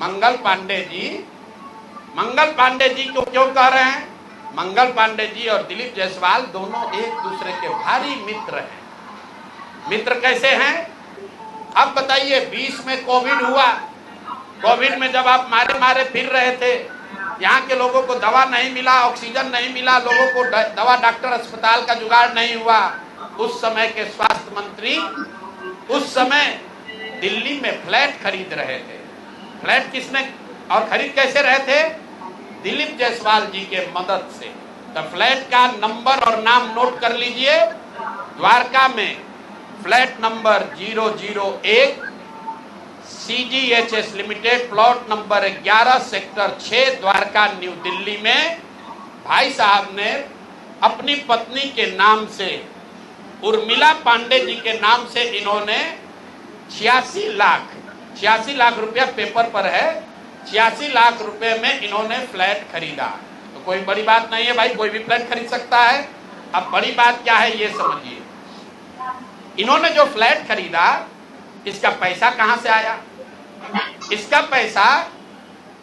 मंगल पांडे जी को क्यों कह रहे हैं? मंगल पांडे जी और दिलीप जायसवाल दोनों एक दूसरे के भारी मित्र हैं। मित्र कैसे हैं? अब बताइए, 20 में कोविड हुआ। कोविड में जब आप मारे फिर रहे थे, यहाँ के लोगों को दवा नहीं मिला, ऑक्सीजन नहीं मिला, लोगों को दवा डॉक्टर अस्पताल का जुगाड़ नहीं हुआ। उस समय के स्वास्थ्य मंत्री उस समय दिल्ली में फ्लैट खरीद रहे थे। फ्लैट किसने और खरीद कैसे रहे थे? दिलीप जायसवाल जी के मदद से। तो फ्लैट का नंबर और नाम नोट कर लीजिए। द्वारका में flat number 001 CGHS limited, plot number 11 sector 6 Dwarka new Delhi में भाई साहब ने अपनी पत्नी के नाम से, उर्मिला पांडे जी के नाम से, इन्होंने 86 लाख रुपया पेपर पर है, 86 लाख रुपए में इन्होंने फ्लैट खरीदा। तो कोई बड़ी बात नहीं है भाई, कोई भी फ्लैट खरीद सकता है। अब बड़ी बात क्या है ये समझिए। इन्होंने जो फ्लैट खरीदा, इसका पैसा कहां से आया? इसका पैसा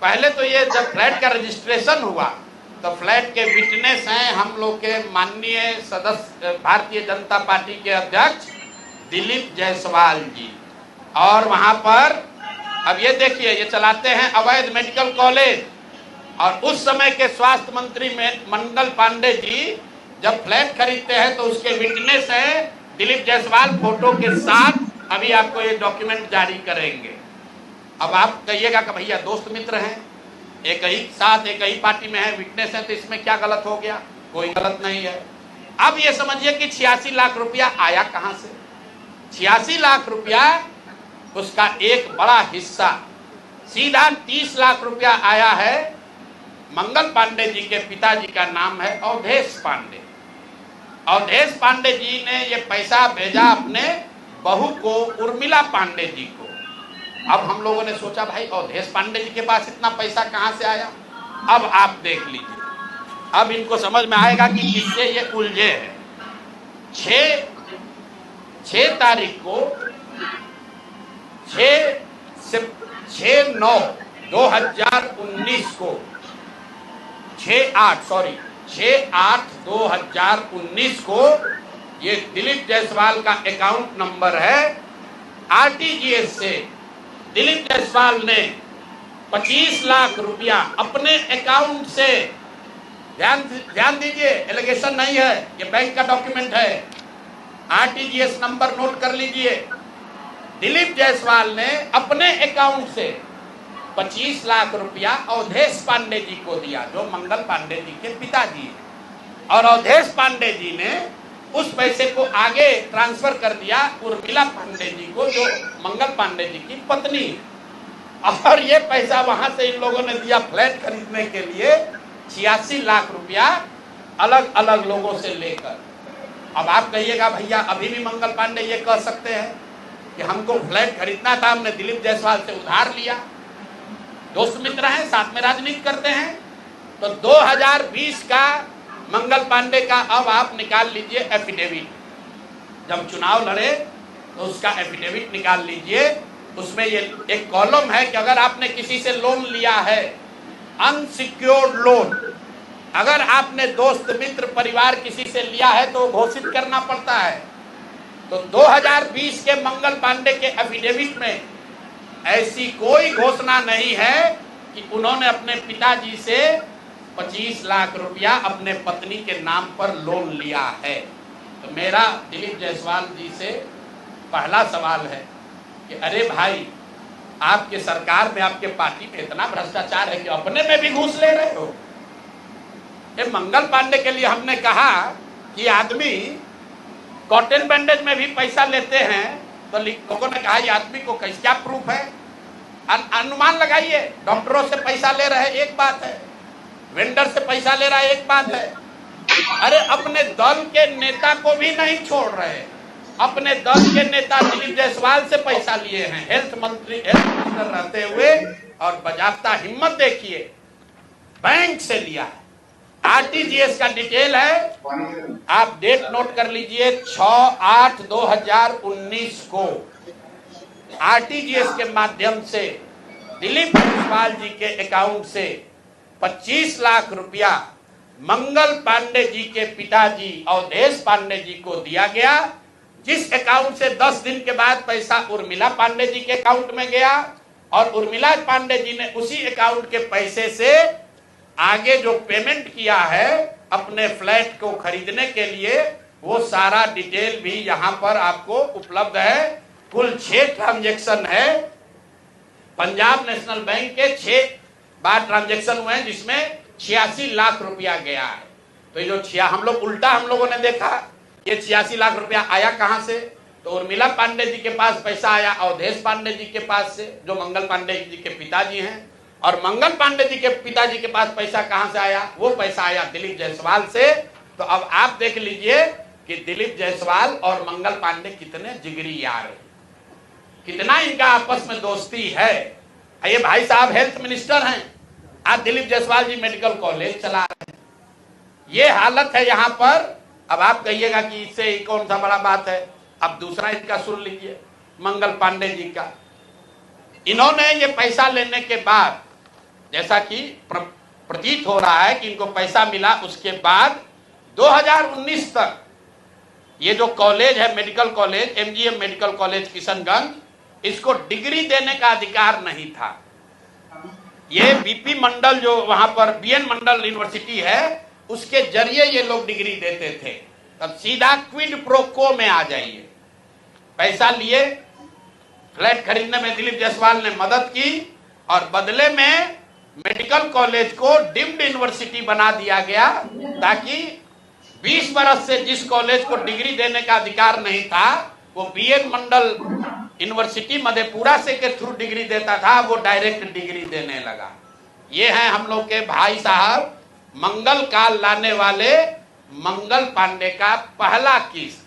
पहले तो ये जब फ्लैट का रजिस्ट्रेशन हुआ तो फ्लैट के विटनेस हैं हम लोग के माननीय सदस्य भारतीय जनता पार्टी के अध्यक्ष दिलीप जायसवाल जी। और वहां पर अब ये देखिए, ये चलाते हैं अवैध मेडिकल कॉलेज। और उस समय के स्वास्थ्य मंत्री मंगल पांडे जी जब फ्लैट खरीदते हैं तो उसके विटनेस हैं दिलीप जायसवाल, फोटो के साथ। अभी आपको ये डॉक्यूमेंट जारी करेंगे। अब आप कहिएगा कि भैया दोस्त मित्र हैं, एक ही साथ एक ही पार्टी में है, विटनेस है, तो इसमें क्या गलत हो गया? कोई गलत नहीं है। अब ये समझिए कि 86 लाख रुपया आया कहां से? 86 लाख रुपया, उसका एक बड़ा हिस्सा सीधा 30 लाख रुपया आया है। मंगल पांडे जी के पिताजी का नाम है अवधेश पांडे। अवधेश पांडे जी ने ये पैसा भेजा अपने बहू को, उर्मिला पांडे जी को। अब हम लोगों ने सोचा भाई अवधेश पांडे जी के पास इतना पैसा कहां से आया? अब आप देख लीजिए, अब इनको समझ में आएगा कि किससे ये उलझे हैं। 6 तारीख को 6/9/2019 को 6/8/2019 को ये दिलीप जायसवाल का अकाउंट नंबर है। RTGS से दिलीप जायसवाल ने 25 लाख रुपया अपने अकाउंट से, ध्यान दीजिए, एलिगेशन नहीं है, ये बैंक का डॉक्यूमेंट है। RTGS नंबर नोट कर लीजिए। दिलीप जायसवाल ने अपने अकाउंट से 25 लाख रुपया अवधेश पांडे जी को दिया, जो मंगल पांडे जी के पिताजी हैं। और अवधेश पांडे जी ने उस पैसे को आगे ट्रांसफर कर दिया उर्मिला पांडे जी को, जो मंगल पांडे जी की पत्नी है। और ये पैसा वहां से इन लोगों ने दिया फ्लैट खरीदने के लिए, 86 लाख रुपया अलग अलग लोगों से लेकर। अब आप कहिएगा भैया अभी भी मंगल पांडे ये कह सकते हैं कि हमको फ्लैट खरीदना था, हमने दिलीप जायसवाल से उधार लिया। दोस्त मित्र हैं, साथ में राजनीति करते हैं। तो 2020 का मंगल पांडे का अब आप निकाल लीजिए एफिडेविट। जब चुनाव लड़े तो उसका एफिडेविट निकाल लीजिए। उसमें ये एक कॉलम है कि अगर आपने किसी से लोन लिया है, अनसिक्योर्ड लोन, अगर आपने दोस्त मित्र परिवार किसी से लिया है तो घोषित करना पड़ता है। तो 2020 के मंगल पांडे के एफिडेविट में ऐसी कोई घोषणा नहीं है कि उन्होंने अपने पिताजी से 25 लाख रुपया अपने पत्नी के नाम पर लोन लिया है। तो मेरा दिलीप जायसवाल जी से पहला सवाल है कि अरे भाई, आपके सरकार में, आपके पार्टी में इतना भ्रष्टाचार है कि अपने में भी घूस ले रहे हो। ये मंगल पांडे के लिए हमने कहा कि आदमी कॉटन बैंडेज में भी पैसा लेते हैं, तो लोगों ने कहा ये आदमी को क्या प्रूफ है? अनुमान लगाइए। डॉक्टरों से पैसा ले रहे एक बात है, वेंडर से पैसा ले रहा है एक बात है। अरे अपने दल के नेता को भी नहीं छोड़ रहे। अपने दल के नेता दिलीप जायसवाल से पैसा लिए हैं, हेल्थ मिनिस्टर रहते हुए, और बजाबता हिम्मत देखिए, बैंक से लिया है। RTGS का डिटेल है, आप डेट नोट कर लीजिए, 6/8/2019 को RTGS के माध्यम से दिलीप जायसवाल जी के अकाउंट से 25 लाख रुपया मंगल पांडे जी के पिताजी अवधेश पांडे जी को दिया गया, जिस अकाउंट से 10 दिन के बाद पैसा उर्मिला पांडे जी के अकाउंट में गया और उर्मिला पांडे जी ने उसी अकाउंट के पैसे से आगे जो पेमेंट किया है अपने फ्लैट को खरीदने के लिए, वो सारा डिटेल भी यहां पर आपको उपलब्ध है। कुल 6 ट्रांजैक्शन है। पंजाब नेशनल बैंक के 6 बार ट्रांजैक्शन हुए हैं, जिसमें 86 लाख रुपया गया है। तो ये जो हम लोगों ने देखा, ये 86 लाख रुपया आया कहां से? तो उर्मिला पांडे जी के पास पैसा आया अवधेश पांडे जी के पास से, जो मंगल पांडे जी के पिताजी हैं। और मंगल पांडे जी के पिताजी के पास पैसा कहां से आया? वो पैसा आया दिलीप जायसवाल से। तो अब आप देख लीजिए कि दिलीप जायसवाल और मंगल पांडे कितने जिगरी यार हैं, कितना इनका आपस में दोस्ती है। ये भाई साहब हेल्थ मिनिस्टर हैं, आज दिलीप जायसवाल जी मेडिकल कॉलेज चला रहे हैं। ये हालत है यहाँ पर। अब आप कहिएगा कि इससे कौन सा बड़ा बात है। अब दूसरा इनका सुन लीजिए, मंगल पांडे जी का। इन्होंने ये पैसा लेने के बाद, जैसा कि प्रतीत हो रहा है कि इनको पैसा मिला, उसके बाद 2019 तक ये जो कॉलेज है medical college, MGM medical college Kishanganj, इसको डिग्री देने का अधिकार नहीं था। ये बीपी मंडल जो वहां पर बीएन मंडल यूनिवर्सिटी है, उसके जरिए ये लोग डिग्री देते थे। तब सीधा क्विड प्रो को में आ जाइए। पैसा लिए, फ्लैट खरीदने में दिलीप जायसवाल ने मदद की और बदले में मेडिकल कॉलेज को डीम्ड यूनिवर्सिटी बना दिया गया, ताकि 20 बरस से जिस कॉलेज को डिग्री देने का अधिकार नहीं था, वो बीएन मंडल यूनिवर्सिटी मधेपुरा से के थ्रू डिग्री देता था, वो डायरेक्ट डिग्री देने लगा। ये हैं हम लोग के भाई साहब, मंगल काल लाने वाले मंगल पांडे का पहला केस।